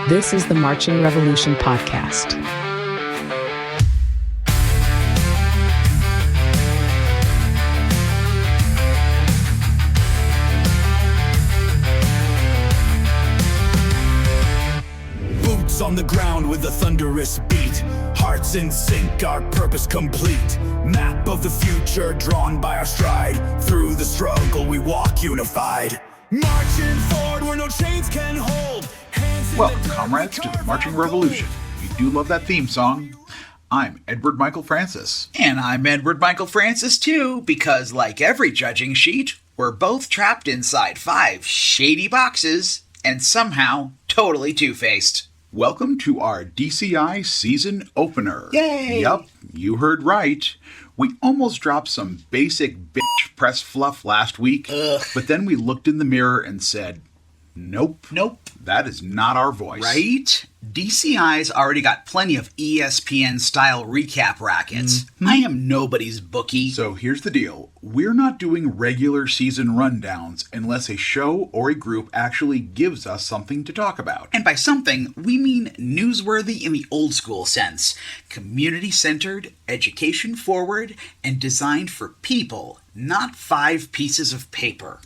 This is the Marching Revolution podcast. Boots on the ground with a thunderous beat. Hearts in sync, our purpose complete. Map of the future drawn by our stride. Through the struggle we walk unified. Marching forward where no chains can hold. Welcome, comrades, to the Marching Revolution. We do love that theme song. I'm Edward Michael Francis. And I'm Edward Michael Francis, too, because like every judging sheet, we're both trapped inside 5 shady boxes and somehow totally two-faced. Welcome to our DCI season opener. Yay! Yup, you heard right. We almost dropped some basic bitch press fluff last week, but then we looked in the mirror and said, Nope. That is not our voice. Right? DCI's already got plenty of ESPN-style recap rackets. I am nobody's bookie. So here's the deal. We're not doing regular season rundowns unless a show or a group actually gives us something to talk about. And by something, we mean newsworthy in the old school sense. Community-centered, education-forward, and designed for people, not 5 pieces of paper.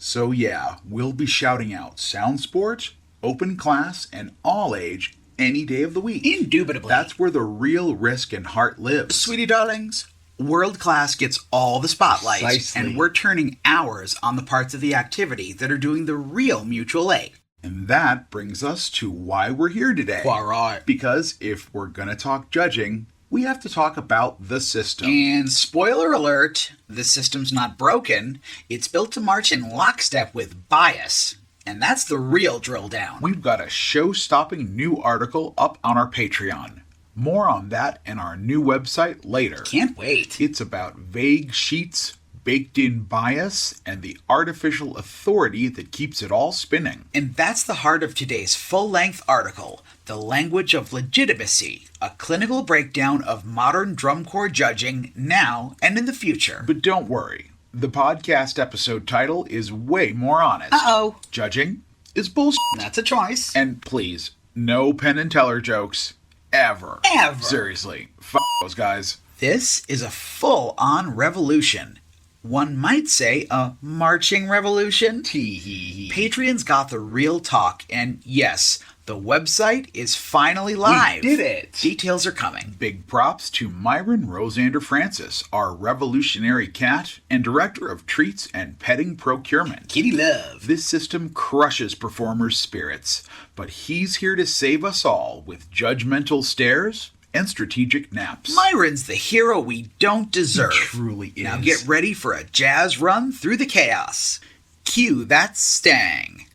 So yeah, we'll be shouting out sound sports, open class, and all age any day of the week. Indubitably. That's where the real risk and heart lives. Sweetie darlings, world class gets all the spotlight. Precisely. And we're turning hours on the parts of the activity that are doing the real mutual aid. And that brings us to why we're here today. Quite right. Because if we're gonna talk judging, we have to talk about the system. And spoiler alert, the system's not broken. It's built to march in lockstep with bias. And that's the real drill down. We've got a show-stopping new article up on our Patreon. More on that and our new website later. Can't wait. It's about vague sheets, baked-in bias, and the artificial authority that keeps it all spinning. And that's the heart of today's full-length article, The Language of Legitimacy, a clinical breakdown of modern drum corps judging now and in the future. But don't worry, the podcast episode title is way more honest. Uh-oh. Judging is bullshit. That's a choice. And please, no Penn and Teller jokes. Ever. Seriously, f*** those guys. This is a full-on revolution. One might say a marching revolution. Tee-hee-hee. Patreon's got the real talk, and yes, the website is finally live. We did it. Details are coming. Big props to Myron Rosander Francis, our revolutionary cat and director of treats and petting procurement. Kitty love. This system crushes performers' spirits, but he's here to save us all with judgmental stares and strategic naps. Myron's the hero we don't deserve. He truly is. Now get ready for a jazz run through the chaos. Cue that stang.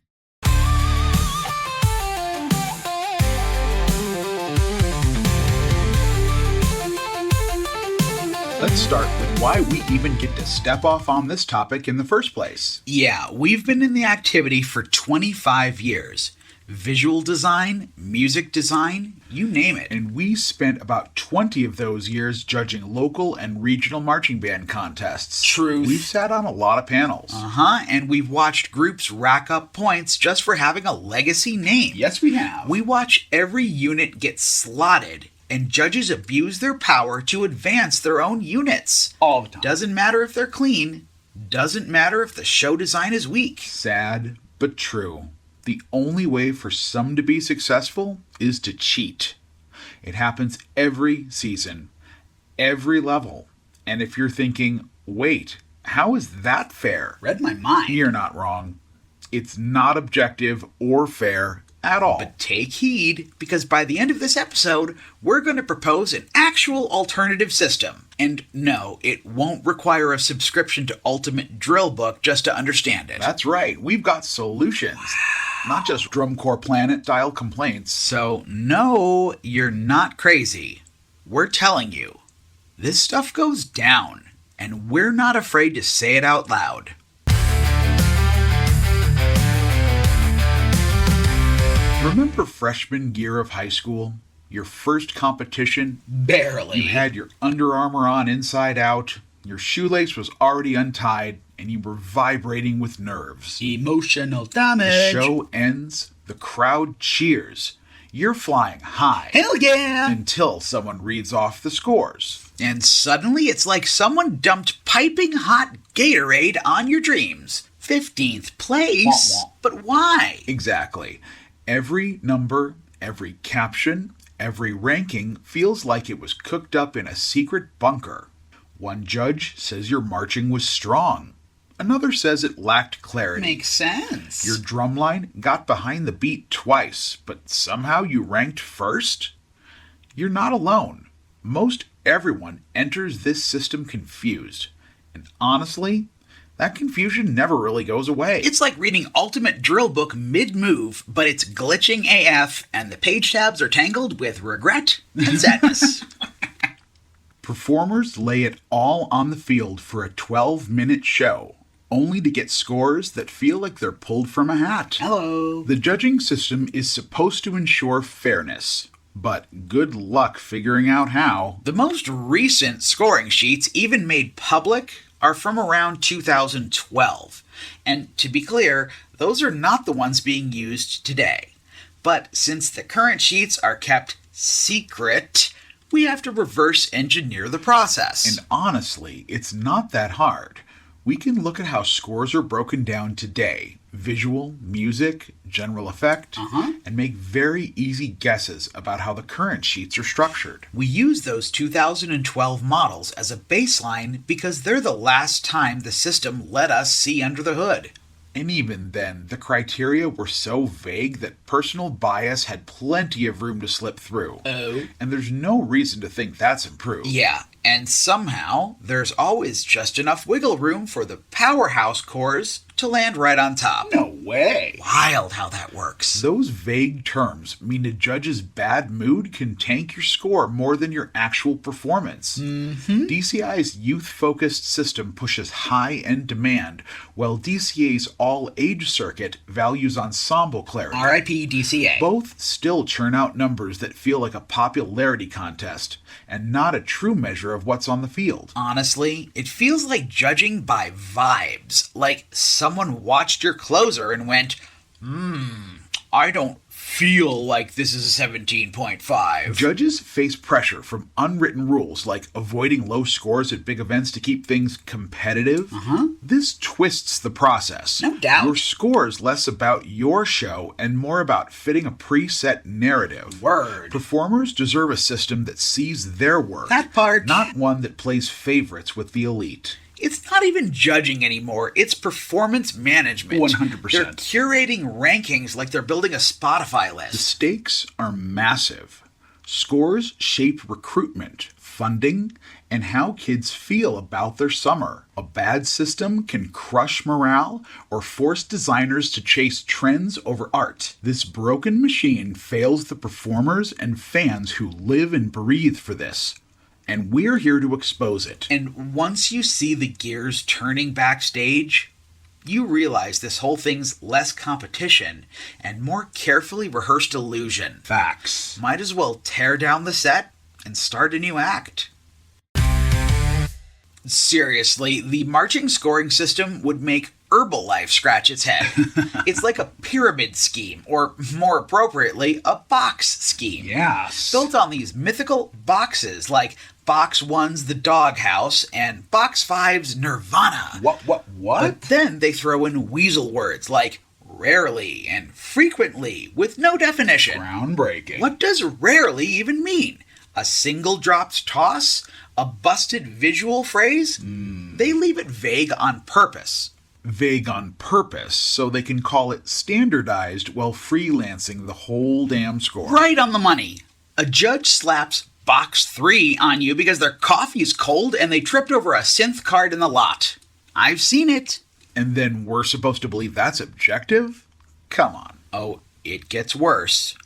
Let's start with why we even get to step off on this topic in the first place. Yeah, we've been in the activity for 25 years. Visual design, music design, you name it. And we spent about 20 of those years judging local and regional marching band contests. Truth. We've sat on a lot of panels. And we've watched groups rack up points just for having a legacy name. Yes, we have. We watch every unit get slotted, and judges abuse their power to advance their own units. All the time. Doesn't matter if they're clean. Doesn't matter if the show design is weak. Sad, but true. The only way for some to be successful is to cheat. It happens every season, every level. And if you're thinking, wait, how is that fair? Read my mind. You're not wrong. It's not objective or fair at all. But take heed, because by the end of this episode, we're going to propose an actual alternative system. And no, it won't require a subscription to Ultimate Drill Book just to understand it. That's right. We've got solutions. Not just Drum Corps Planet-style complaints. So, no, you're not crazy. We're telling you, this stuff goes down, and we're not afraid to say it out loud. Remember freshman year of high school? Your first competition? Barely. You had your Under Armour on inside out, your shoelace was already untied, and you were vibrating with nerves. Emotional damage. The show ends, the crowd cheers, You're flying high. Hell yeah! Until someone reads off the scores. And suddenly it's like someone dumped piping hot Gatorade on your dreams. 15th place? Wah, wah. But why? Exactly. Every number, every caption, every ranking feels like it was cooked up in a secret bunker. One judge says your marching was strong. Another says it lacked clarity. Makes sense. Your drumline got behind the beat twice, but somehow you ranked first? You're not alone. Most everyone enters this system confused. And honestly, that confusion never really goes away. It's like reading Ultimate Drill Book mid-move, but it's glitching AF and the page tabs are tangled with regret and sadness. Performers lay it all on the field for a 12-minute show, only to get scores that feel like they're pulled from a hat. Hello. The judging system is supposed to ensure fairness, but good luck figuring out how. The most recent scoring sheets, even made public, are from around 2012. And to be clear, those are not the ones being used today. But since the current sheets are kept secret, we have to reverse engineer the process. And honestly, it's not that hard. We can look at how scores are broken down today, visual, music, general effect, and make very easy guesses about how the current sheets are structured. We use those 2012 models as a baseline because they're the last time the system let us see under the hood. And even then, the criteria were so vague that personal bias had plenty of room to slip through. Oh. And there's no reason to think that's improved. Yeah, and somehow there's always just enough wiggle room for the powerhouse cores to land right on top. No way! Wild how that works. Those vague terms mean a judge's bad mood can tank your score more than your actual performance. DCI's youth-focused system pushes high-end demand, while DCA's all-age circuit values ensemble clarity. R.I.P. DCA. Both still churn out numbers that feel like a popularity contest, and not a true measure of what's on the field. Honestly, it feels like judging by vibes. Like someone watched your closer and went, I don't feel like this is a 17.5. Judges face pressure from unwritten rules like avoiding low scores at big events to keep things competitive. This twists the process. No doubt. Your score is less about your show and more about fitting a preset narrative. Word. Performers deserve a system that sees their work. That part. Not one that plays favorites with the elite. It's not even judging anymore. It's performance management. 100%. They're curating rankings like they're building a Spotify The list. stakes are massive. Scores shape recruitment, funding, and how kids feel about their summer. A bad system can crush morale or force designers to chase trends over art. This broken machine fails the performers and fans who live and breathe for this. And we're here to expose it. And once you see the gears turning backstage, you realize this whole thing's less competition and more carefully rehearsed illusion. Facts. Might as well tear down the set and start a new act. Seriously, the marching scoring system would make Herbalife scratch its head. It's like a pyramid scheme, or more appropriately, a box scheme. Yes. Built on these mythical boxes like Box 1's The Doghouse and Box 5's Nirvana. What? But then they throw in weasel words like rarely and frequently with no definition. Groundbreaking. What does rarely even mean? A single dropped toss? A busted visual phrase? They leave it vague on purpose. Vague on purpose, so they can call it standardized while freelancing the whole damn score. Right on the money. A judge slaps Box 3 on you because their coffee's cold and they tripped over a synth card in the lot. I've seen it. And then we're supposed to believe that's objective? Come on. Oh, it gets worse.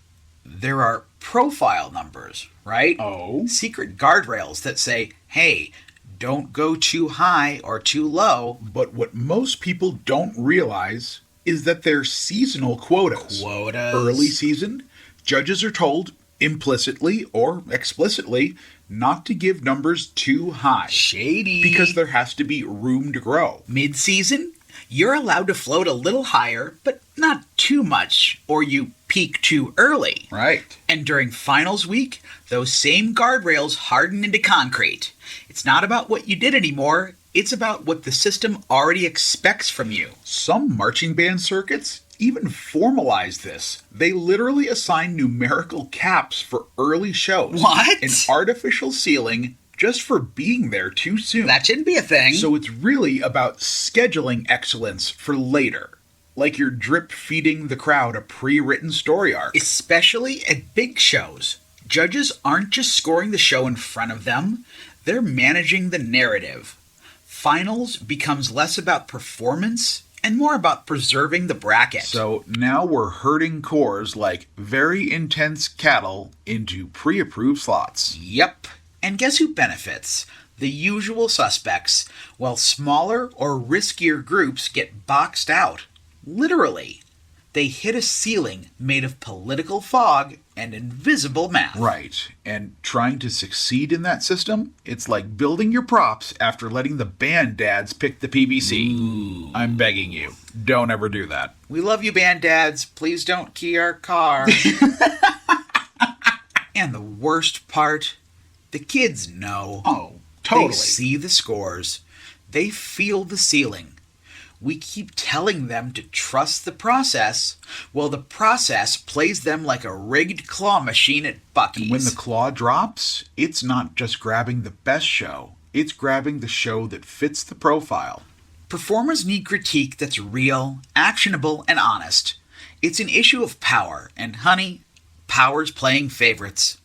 There are profile numbers, right? Oh? Secret guardrails that say, hey, don't go too high or too low. But what most people don't realize is that they're seasonal quotas. Quotas. Early season, judges are told, implicitly or explicitly, not to give numbers too high. Shady. Because there has to be room to grow. Mid-season, you're allowed to float a little higher, but not too much, or you peak too early. Right. And during finals week, those same guardrails harden into concrete. It's not about what you did anymore, it's about what the system already expects from you. Some marching band circuits even formalize this. They literally assign numerical caps for early shows. What? An artificial ceiling just for being there too soon. That shouldn't be a thing. So it's really about scheduling excellence for later. Like you're drip feeding the crowd a pre-written story arc. Especially at big shows. Judges aren't just scoring the show in front of them, they're managing the narrative. Finals becomes less about performance and more about preserving the bracket. So now we're herding cores like very intense cattle into pre-approved slots. Yep. And guess who benefits? The usual suspects, while smaller or riskier groups get boxed out. Literally. They hit a ceiling made of political fog and invisible math. Right. And trying to succeed in that system, it's like building your props after letting the band dads pick the PBC. Ooh. I'm begging you, don't ever do that. We love you, band dads. Please don't key our car. And the worst part, the kids know. Oh, totally. They see the scores. They feel the ceiling. We keep telling them to trust the process, while the process plays them like a rigged claw machine at Buc-ee's. When the claw drops, it's not just grabbing the best show. It's grabbing the show that fits the profile. Performers need critique that's real, actionable, and honest. It's an issue of power, and honey, power's playing favorites.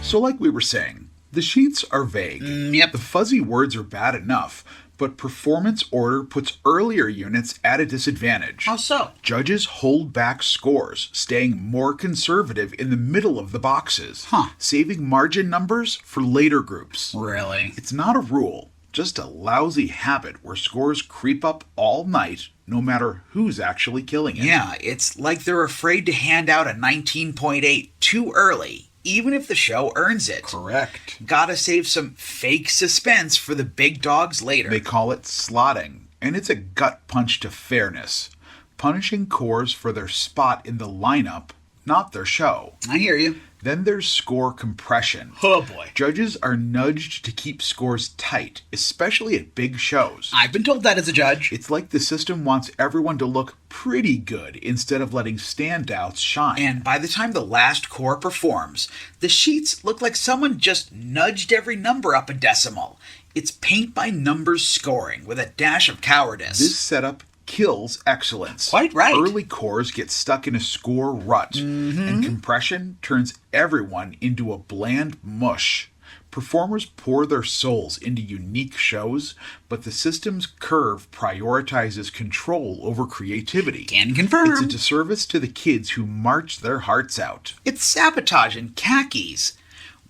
So like we were saying, the sheets are vague. Yep. The fuzzy words are bad enough, but performance order puts earlier units at a disadvantage. How so? Judges hold back scores, staying more conservative in the middle of the boxes, saving margin numbers for later groups. Really? It's not a rule, just a lousy habit where scores creep up all night, no matter who's actually killing it. Yeah, it's like they're afraid to hand out a 19.8 too early, even if the show earns it. Correct. Gotta save some fake suspense for the big dogs later. They call it slotting, and it's a gut punch to fairness, punishing cores for their spot in the lineup, not their show. I hear you. Then there's score compression. Oh boy. Judges are nudged to keep scores tight, especially at big shows. I've been told that as a judge. It's like the system wants everyone to look pretty good instead of letting standouts shine. And by the time the last core performs, the sheets look like someone just nudged every number up a decimal. It's paint by numbers scoring with a dash of cowardice. This setup kills excellence. Quite right. Early cores get stuck in a score rut, and compression turns everyone into a bland mush. Performers pour their souls into unique shows, but the system's curve prioritizes control over creativity. Can confirm. It's a disservice to the kids who march their hearts out. It's sabotage in khakis.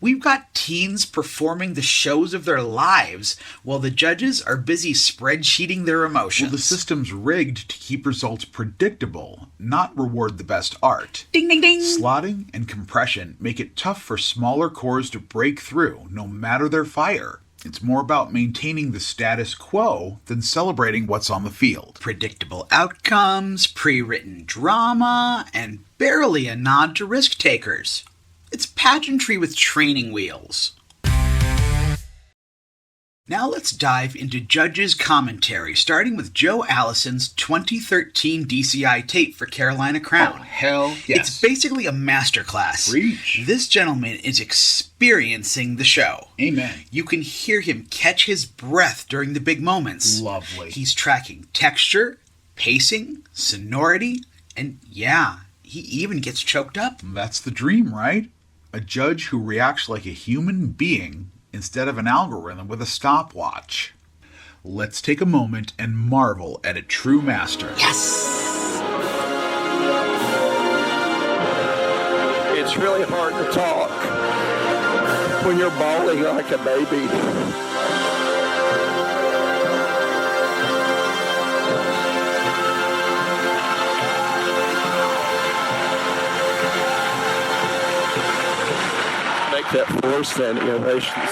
We've got teens performing the shows of their lives while the judges are busy spreadsheeting their emotions. Well, the system's rigged to keep results predictable, not reward the best art. Ding, ding, ding. Slotting and compression make it tough for smaller cores to break through, no matter their fire. It's more about maintaining the status quo than celebrating what's on the field. Predictable outcomes, pre-written drama, and barely a nod to risk takers. It's pageantry with training wheels. Now let's dive into Judge's commentary, starting with Joe Allison's 2013 DCI tape for Carolina Crown. Oh, hell yes. It's basically a masterclass. Preach. This gentleman is experiencing the show. Amen. You can hear him catch his breath during the big moments. Lovely. He's tracking texture, pacing, sonority, and yeah, he even gets choked up. That's the dream, right? A judge who reacts like a human being instead of an algorithm with a stopwatch. Let's take a moment and marvel at a true master. Yes! It's really hard to talk when you're bawling like a baby. Make that 4 standing ovations.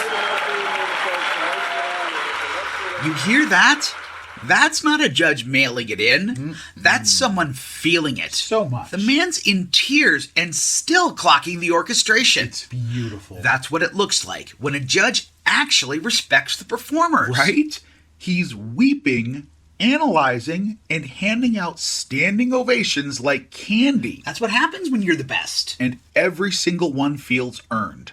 You hear that? That's not a judge mailing it in. That's someone feeling it. So much. The man's in tears and still clocking the orchestration. It's beautiful. That's what it looks like when a judge actually respects the performers. Right? He's weeping, analyzing, and handing out standing ovations like candy. That's what happens when you're the best. And every single one feels earned.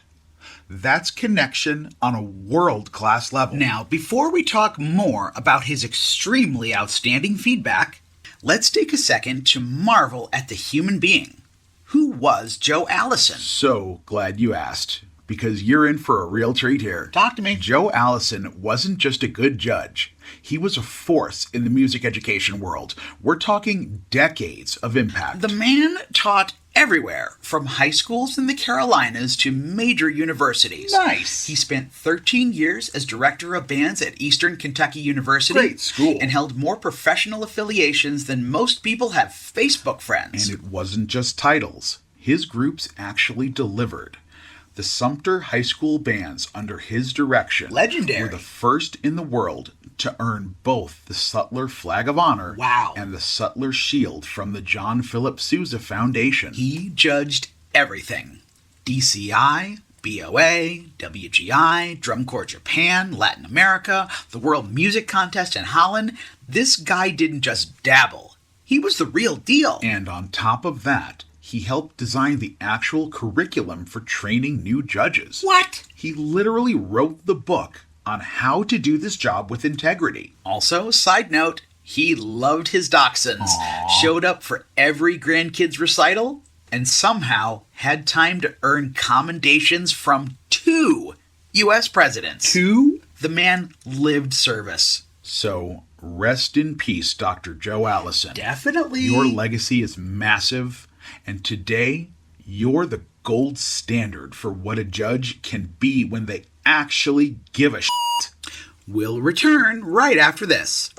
That's connection on a world-class level. Now, before we talk more about his extremely outstanding feedback, let's take a second to marvel at the human being. Who was Joe Allison? So glad you asked, because you're in for a real treat here. Talk to me. Joe Allison wasn't just a good judge. He was a force in the music education world. We're talking decades of impact. The man taught everywhere, from high schools in the Carolinas to major universities. Nice. He spent 13 years as director of bands at Eastern Kentucky University. Great school. And held more professional affiliations than most people have Facebook friends. And it wasn't just titles. His groups actually delivered. The Sumter High School bands under his direction Legendary. were the first in the world to earn both the Sutler Flag of Honor Wow. and the Sutler Shield from the John Philip Sousa Foundation. He judged everything. DCI, BOA, WGI, Drum Corps Japan, Latin America, the World Music Contest in Holland. This guy didn't just dabble. He was the real deal. And on top of that, he helped design the actual curriculum for training new judges. What? He literally wrote the book on how to do this job with integrity. Also, side note, he loved his dachshunds, showed up for every grandkids recital, and somehow had time to earn commendations from 2 U.S. presidents. 2? The man lived service. So, rest in peace, Dr. Joe Allison. Definitely. Your legacy is massive, and today, you're the gold standard for what a judge can be when they actually give a shit. We'll return right after this.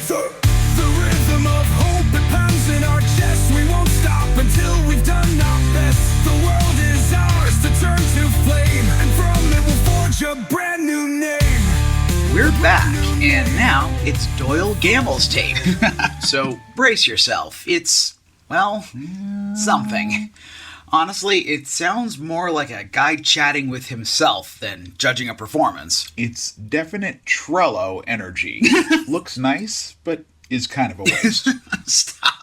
The rhythm of hope, it pounds in our chest. We won't stop until we've done our best. The world is ours to turn to flame, and from it we'll forge a brand new name. We're back, and now it's Doyle Gammell's tape. So brace yourself. It's, well, something. Honestly, it sounds more like a guy chatting with himself than judging a performance. It's definite Trello energy. Looks nice, but is kind of a waste. Stop.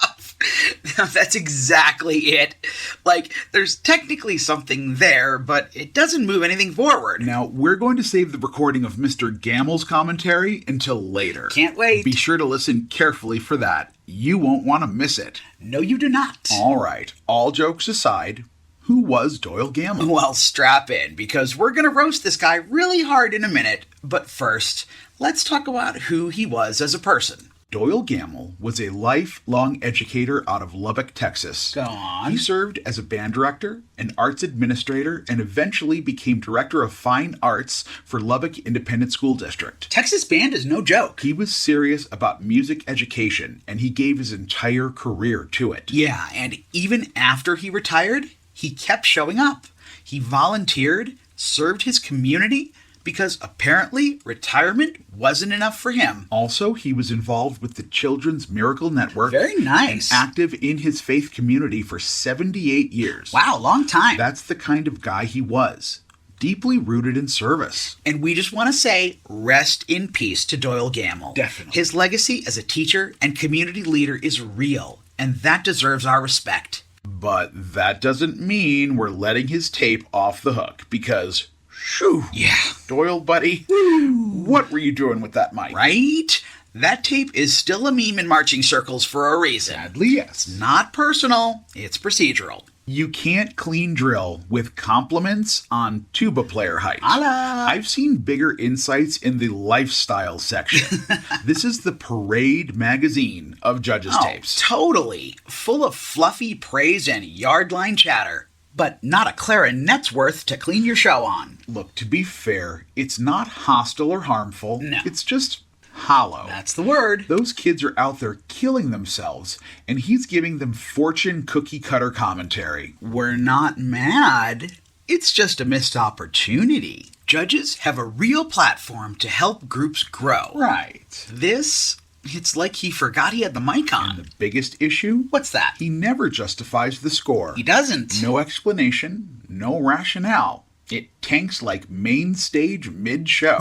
That's exactly it. Like, there's technically something there, but it doesn't move anything forward. Now, we're going to save the recording of Mr. Gammell's commentary until later. Can't wait. Be sure to listen carefully for that. You won't want to miss it. No, you do not. All right, all jokes aside, who was Doyle Gammell? Well, strap in, because we're going to roast this guy really hard in a minute. But first, let's talk about who he was as a person. Doyle Gammell was a lifelong educator out of Lubbock, Texas. Go on. He served as a band director, an arts administrator, and eventually became director of fine arts for Lubbock Independent School District. Texas band is no joke. He was serious about music education, and he gave his entire career to it. Yeah, and even after he retired, he kept showing up. He volunteered, served his community, because apparently retirement wasn't enough for him. Also, he was involved with the Children's Miracle Network. Very nice. And active in his faith community for 78 years. Wow, long time. That's the kind of guy he was. Deeply rooted in service. And we just want to say, rest in peace to Doyle Gammell. Definitely. His legacy as a teacher and community leader is real, and that deserves our respect. But that doesn't mean we're letting his tape off the hook, because, shoo, Yeah. Doyle, buddy, what were you doing with that mic? Right? That tape is still a meme in marching circles for a reason. Sadly, yes. Not personal, it's procedural. You can't clean drill with compliments on tuba player height. Holla. I've seen bigger insights in the lifestyle section. This is the Parade magazine of judges' tapes. Totally. Full of fluffy praise and yard-line chatter. But not a clarinet's worth to clean your show on. Look, to be fair, it's not hostile or harmful. No. It's just hollow. That's the word. Those kids are out there killing themselves, and he's giving them fortune cookie cutter commentary. We're not mad. it's just a missed opportunity. Judges have a real platform to help groups grow. Right. It's like he forgot he had the mic on. And the biggest issue? What's that? He never justifies the score. He doesn't. No explanation, no rationale. It tanks like main stage mid-show.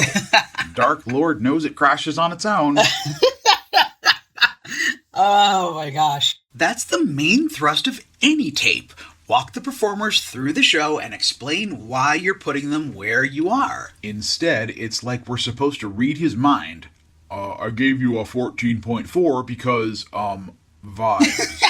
Dark Lord knows it crashes on its own. Oh my gosh. That's the main thrust of any tape. Walk the performers through the show and explain why you're putting them where you are. Instead, it's like we're supposed to read his mind. I gave you a 14.4 because, vibes.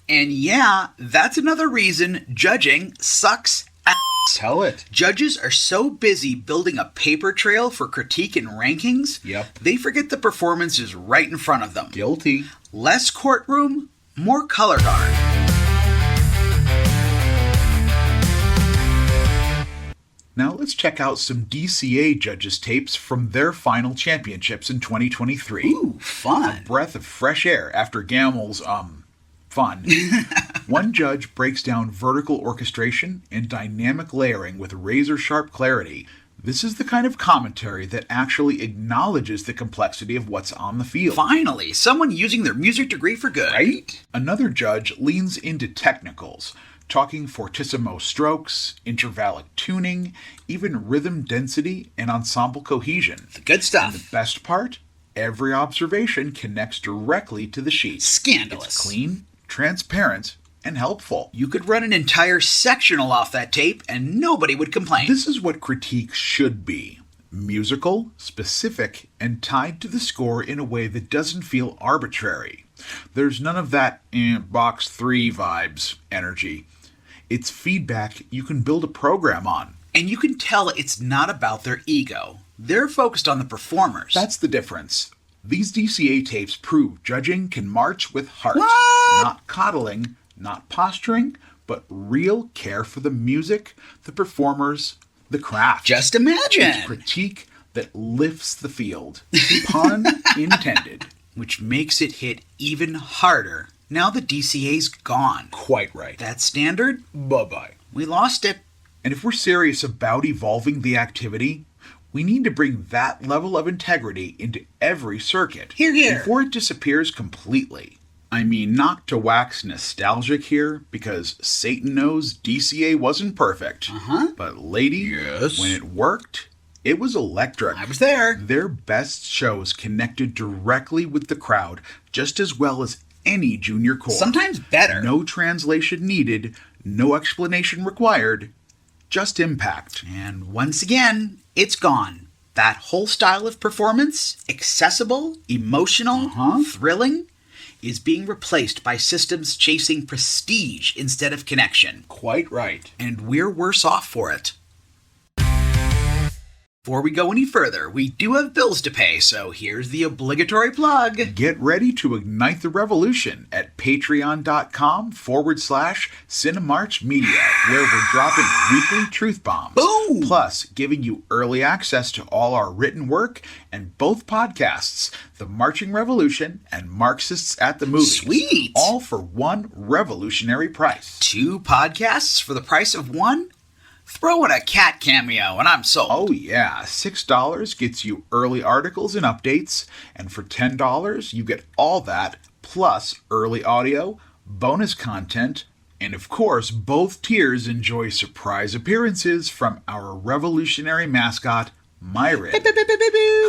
And yeah, that's another reason judging sucks ass. Tell it. Judges are so busy building a paper trail for critique and rankings, they forget the performance is right in front of them. Guilty. Less courtroom, more color guard. Now let's check out some DCA judges' tapes from their final championships in 2023. Ooh, fun. A breath of fresh air after Gamel's, fun. One judge breaks down vertical orchestration and dynamic layering with razor-sharp clarity. This is the kind of commentary that actually acknowledges the complexity of what's on the field. Finally, someone using their music degree for good. Right? Another judge leans into technicals, talking fortissimo strokes, intervallic tuning, even rhythm density and ensemble cohesion. The good stuff. And the best part? Every observation connects directly to the sheet. Scandalous. It's clean, transparent, and helpful. You could run an entire sectional off that tape and nobody would complain. This is what critique should be. Musical, specific, and tied to the score in a way that doesn't feel arbitrary. There's none of that box 3 vibes energy. It's feedback you can build a program on. And you can tell it's not about their ego. They're focused on the performers. That's the difference. These DCA tapes prove judging can march with heart. What? Not coddling, not posturing, but real care for the music, the performers, the craft. Just imagine. It's critique that lifts the field. Pun intended. Which makes it hit even harder now the DCA's gone. Quite right. That standard? Bye-bye. We lost it. And if we're serious about evolving the activity, we need to bring that level of integrity into every circuit. Hear, hear. Before it disappears completely. I mean, not to wax nostalgic here, because Satan knows DCA wasn't perfect. But lady, Yes. when it worked, it was electric. I was there. Their best shows connected directly with the crowd, just as well as any junior corps. Sometimes better. No translation needed, no explanation required, just impact. And once again, it's gone. That whole style of performance, accessible, emotional, thrilling, is being replaced by systems chasing prestige instead of connection. Quite right. And we're worse off for it. Before we go any further, we do have bills to pay, so here's the obligatory plug. Get ready to ignite the revolution at patreon.com/Cinemarch Media, where we're dropping weekly truth bombs. Boom! Plus, giving you early access to all our written work and both podcasts, The Marching Revolution and Marxists at the Movies. Sweet! All for one revolutionary price. 2 podcasts for the price of 1? Throw in a cat cameo and I'm sold. Oh yeah, $6 gets you early articles and updates, and for $10 you get all that, plus early audio, bonus content, and of course both tiers enjoy surprise appearances from our revolutionary mascot, Myron.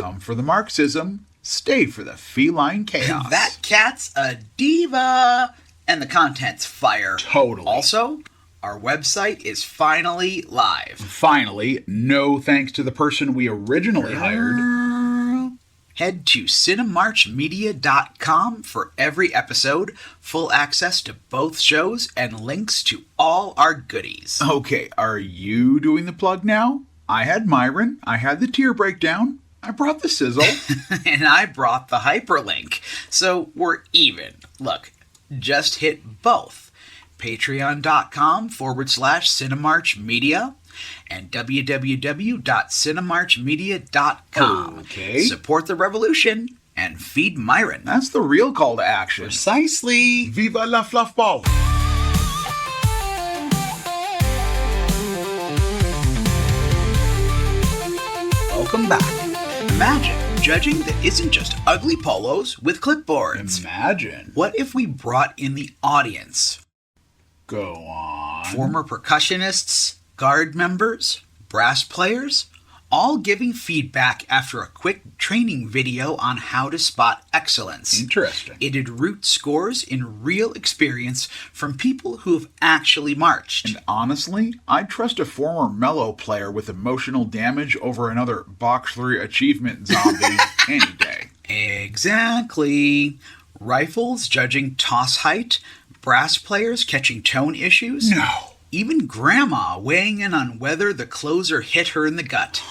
Come for the Marxism, stay for the feline chaos. That cat's a diva! And the content's fire. Totally. Also, our website is finally live. Finally, no thanks to the person we originally hired. Head to cinemarchmedia.com for every episode, full access to both shows, and links to all our goodies. Okay, are you doing the plug now? I had Myron, I had the tier breakdown, I brought the sizzle. And I brought the hyperlink, so we're even. Look, just hit both. Patreon.com/Cinemarchmedia and www.cinemarchmedia.com. Okay. Support the revolution and feed Myron. That's the real call to action. Precisely. Viva la fluffball! welcome back. Imagine judging that isn't just ugly polos with clipboards. Imagine. What if we brought in the audience? Go on. Former percussionists, guard members, brass players, all giving feedback after a quick training video on how to spot excellence. Interesting. It'd root scores in real experience from people who have actually marched. And honestly, I'd trust a former mellow player with emotional damage over another Box 3 achievement zombie any day. Exactly. Rifles judging toss height, brass players catching tone issues. No. Even Grandma weighing in on whether the closer hit her in the gut.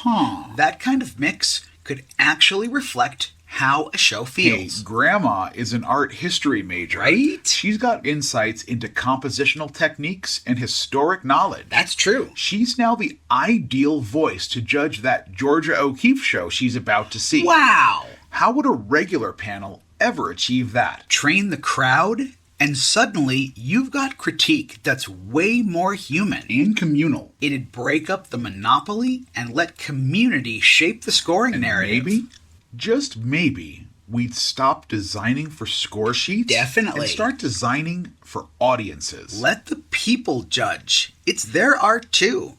That kind of mix could actually reflect how a show feels. Hey, Grandma is an art history major. Right? She's got insights into compositional techniques and historic knowledge. That's true. She's now the ideal voice to judge that Georgia O'Keeffe show she's about to see. Wow. How would a regular panel ever achieve that? Train the crowd, and suddenly you've got critique that's way more human. And communal. It'd break up the monopoly and let community shape the scoring narrative. Maybe, just maybe, we'd stop designing for score sheets. Definitely. And start designing for audiences. Let the people judge. It's their art too.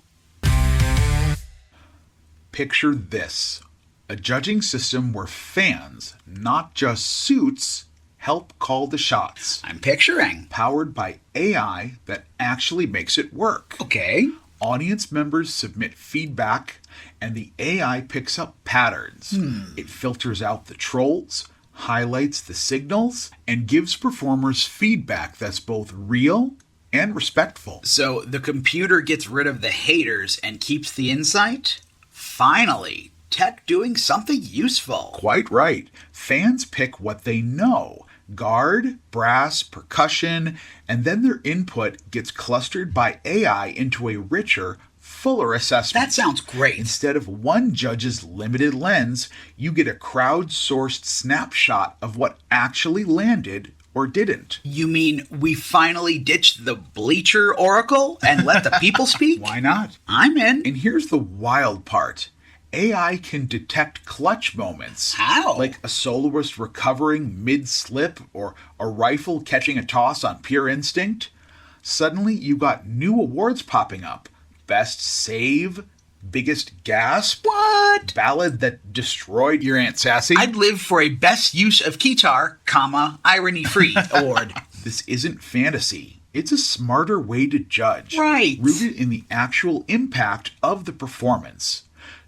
Picture this. A judging system where fans, not just suits, help call the shots. I'm picturing. Powered by AI that actually makes it work. Okay. Audience members submit feedback, and the AI picks up patterns. It filters out the trolls, highlights the signals, and gives performers feedback that's both real and respectful. So the computer gets rid of the haters and keeps the insight? Finally, tech doing something useful. Quite right. Fans pick what they know. Guard, brass, percussion, and then their input gets clustered by AI into a richer, fuller assessment. That sounds great. Instead of one judge's limited lens, you get a crowd-sourced snapshot of what actually landed or didn't. You mean we finally ditched the bleacher oracle and let the people speak? Why not? I'm in. And here's the wild part. AI can detect clutch moments. How? Like a soloist recovering mid-slip or a rifle catching a toss on pure instinct. Suddenly, you got new awards popping up. Best save, biggest gasp. What? Ballad that destroyed your Aunt Sassy. I'd live for a best use of guitar, irony-free award. This isn't fantasy. It's a smarter way to judge. Right. Rooted in the actual impact of the performance.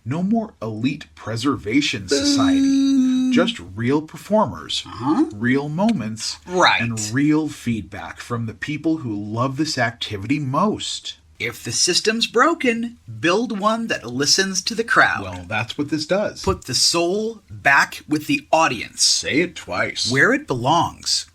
No more elite preservation society. Just real performers, real moments, Right. and real feedback from the people who love this activity most. If the system's broken, build one that listens to the crowd. Well, that's what this does. Put the soul back with the audience, Say it twice. where it belongs.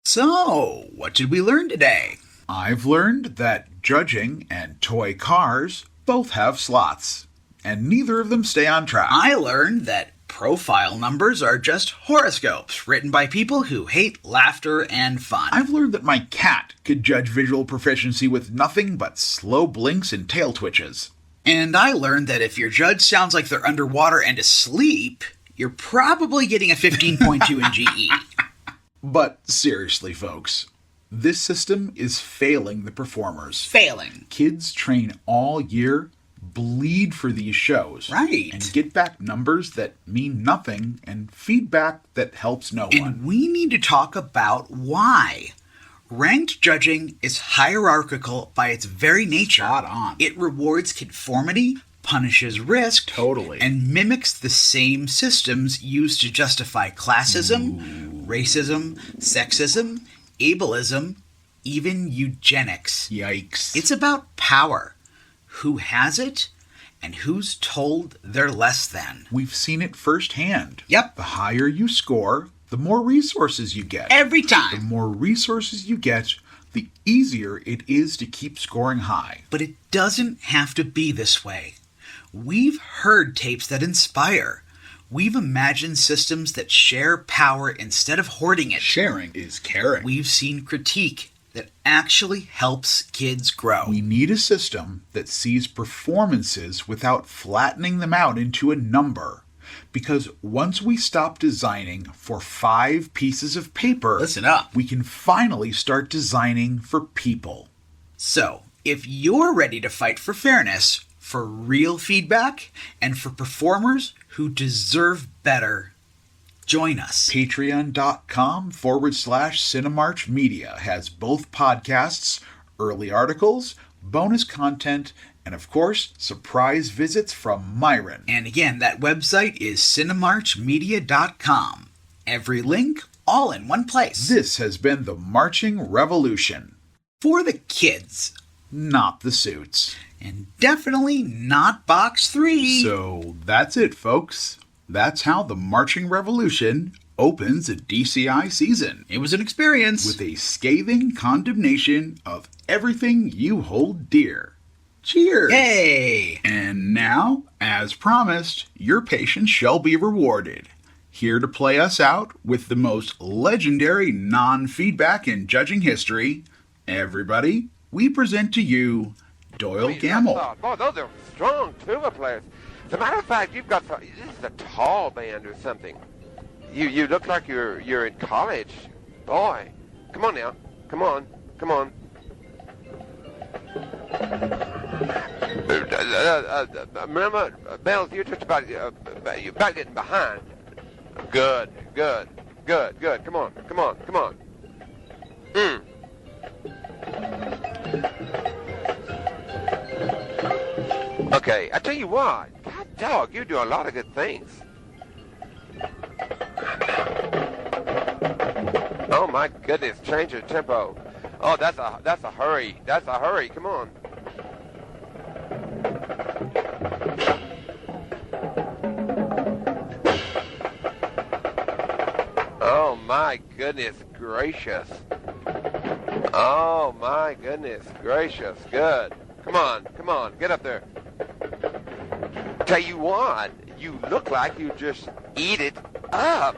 So, what did we learn today? I've learned that judging and toy cars both have slots, and neither of them stay on track. I learned that profile numbers are just horoscopes written by people who hate laughter and fun. I've learned that my cat could judge visual proficiency with nothing but slow blinks and tail twitches. And I learned that if your judge sounds like they're underwater and asleep, you're probably getting a 15.2 in GE. But seriously, folks, this system is failing the performers. Failing. Kids train all year, bleed for these shows. Right. And get back numbers that mean nothing and feedback that helps no one. And we need to talk about why. Ranked judging is hierarchical by its very nature. Spot on. It rewards conformity, punishes risk, Totally. and mimics the same systems used to justify classism, racism, sexism, ableism, even eugenics. Yikes. It's about power. Who has it, and who's told they're less than. We've seen it firsthand. Yep. The higher you score, the more resources you get. Every The time. more resources you get, the easier it is to keep scoring high. But it doesn't have to be this way. We've heard tapes that inspire. We've imagined systems that share power instead of hoarding it. Sharing is caring. We've seen critique that actually helps kids grow. We need a system that sees performances without flattening them out into a number. Because once we stop designing for 5 pieces of paper, Listen up. we can finally start designing for people. So, if you're ready to fight for fairness, for real feedback, and for performers who deserve better, join us. Patreon.com/Cinemarch Media has both podcasts, early articles, bonus content, and of course, surprise visits from Myron. And again, that website is cinemarchmedia.com. Every link, all in one place. This has been the Marching Revolution. For the kids. Not the suits. And definitely not Box 3. So that's it, folks. That's how the Marching Revolution opens a DCI season. It was an experience. With a scathing condemnation of everything you hold dear. Cheers! Yay! And now, as promised, your patience shall be rewarded. Here to play us out with the most legendary non-feedback in judging history, everybody, we present to you Doyle Gamble. Boy, those are strong tuba players. As a matter of fact, you've got this is a tall band or something. You look like you're in college. Boy, come on now, come on. Remember, Bells, you're just about getting behind. Good. Come on. Okay, I tell you what, God dog, you do a lot of good things. Oh my goodness, change your tempo. Oh, that's a hurry. Come on. Oh my goodness gracious. Good. Come on, get up there. Tell you what, you look like you just eat it up.